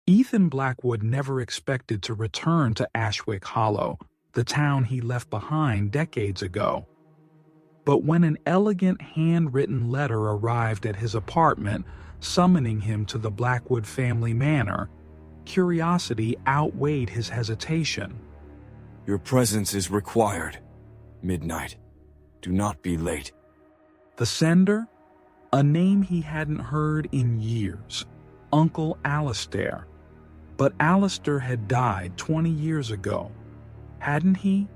Ethan Blackwood never expected to return to Ashwick Hollow, the town he left behind decades ago. But when an elegant handwritten letter arrived at his apartment, summoning him to the Blackwood family manor, curiosity outweighed his hesitation. Your presence is required. Midnight. Do not be late. The sender? A name he hadn't heard in years. Uncle Alistair. But Alistair had died 20 years ago. Hadn't he?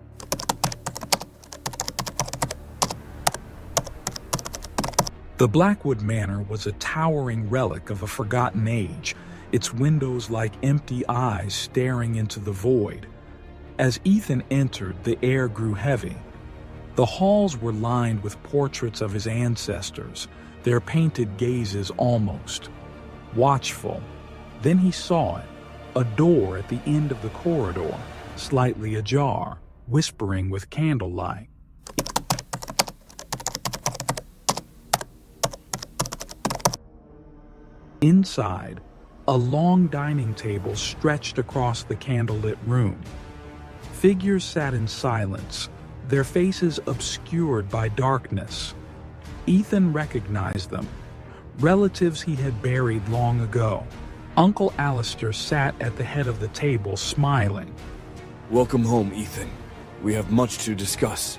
The Blackwood Manor was a towering relic of a forgotten age, its windows like empty eyes staring into the void. As Ethan entered, the air grew heavy. The halls were lined with portraits of his ancestors, their painted gazes almost watchful. Then he saw it, a door at the end of the corridor, slightly ajar, whispering with candlelight. Inside, a long dining table stretched across the candlelit room. Figures sat in silence, their faces obscured by darkness. Ethan recognized them, relatives he had buried long ago. Uncle Alistair sat at the head of the table, smiling. Welcome home, Ethan. We have much to discuss.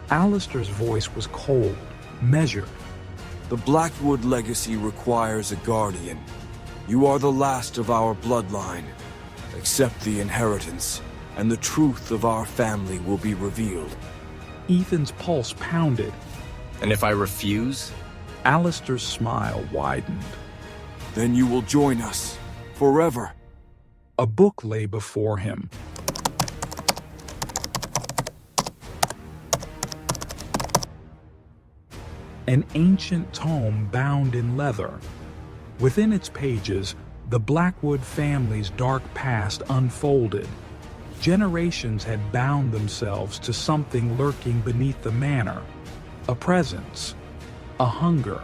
Alistair's voice was cold, measured. The Blackwood legacy requires a guardian. You are the last of our bloodline. Accept the inheritance, and the truth of our family will be revealed. Ethan's pulse pounded. And if I refuse? Alistair's smile widened. Then you will join us, forever. A book lay before him. An ancient tome bound in leather. Within its pages, the Blackwood family's dark past unfolded. Generations had bound themselves to something lurking beneath the manor. A presence. A hunger.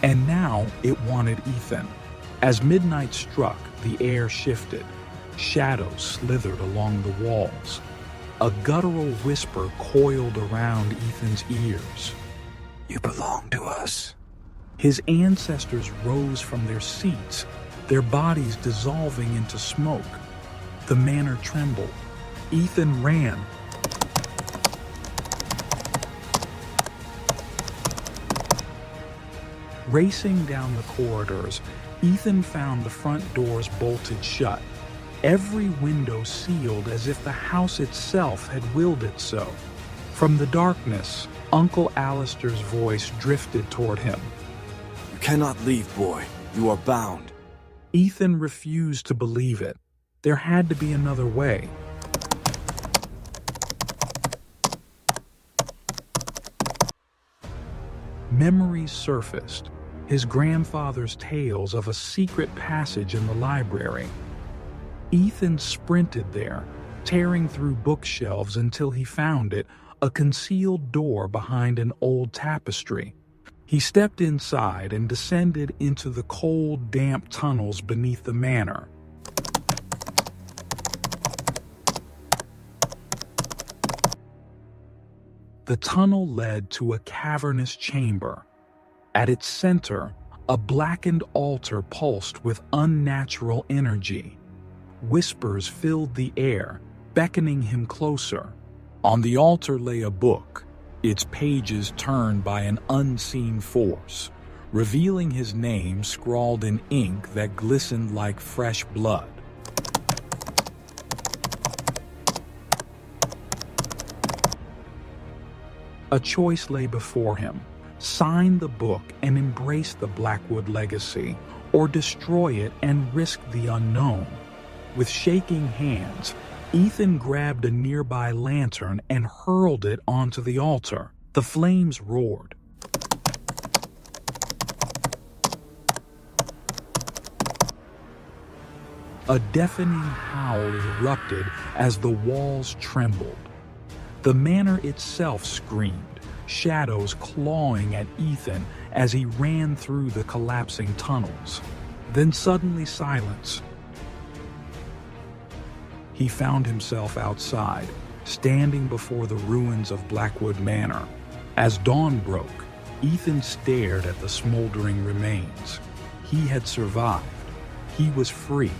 And now it wanted Ethan. As midnight struck, the air shifted. Shadows slithered along the walls. A guttural whisper coiled around Ethan's ears. You belong to us. His ancestors rose from their seats, their bodies dissolving into smoke. The manor trembled. Ethan ran. Racing down the corridors, Ethan found the front doors bolted shut, every window sealed as if the house itself had willed it so. From the darkness, Uncle Alistair's voice drifted toward him. You cannot leave, boy. You are bound. Ethan refused to believe it. There had to be another way. Memories surfaced, his grandfather's tales of a secret passage in the library. Ethan sprinted there, tearing through bookshelves until he found it, a concealed door behind an old tapestry. He stepped inside and descended into the cold, damp tunnels beneath the manor. The tunnel led to a cavernous chamber. At its center, a blackened altar pulsed with unnatural energy. Whispers filled the air, beckoning him closer. On the altar lay a book, its pages turned by an unseen force, revealing his name scrawled in ink that glistened like fresh blood. A choice lay before him: sign the book and embrace the Blackwood legacy, or destroy it and risk the unknown. With shaking hands, Ethan grabbed a nearby lantern and hurled it onto the altar. The flames roared. A deafening howl erupted as the walls trembled. The manor itself screamed, shadows clawing at Ethan as he ran through the collapsing tunnels. Then suddenly silence. He found himself outside, standing before the ruins of Blackwood Manor. As dawn broke, Ethan stared at the smoldering remains. He had survived. He was free.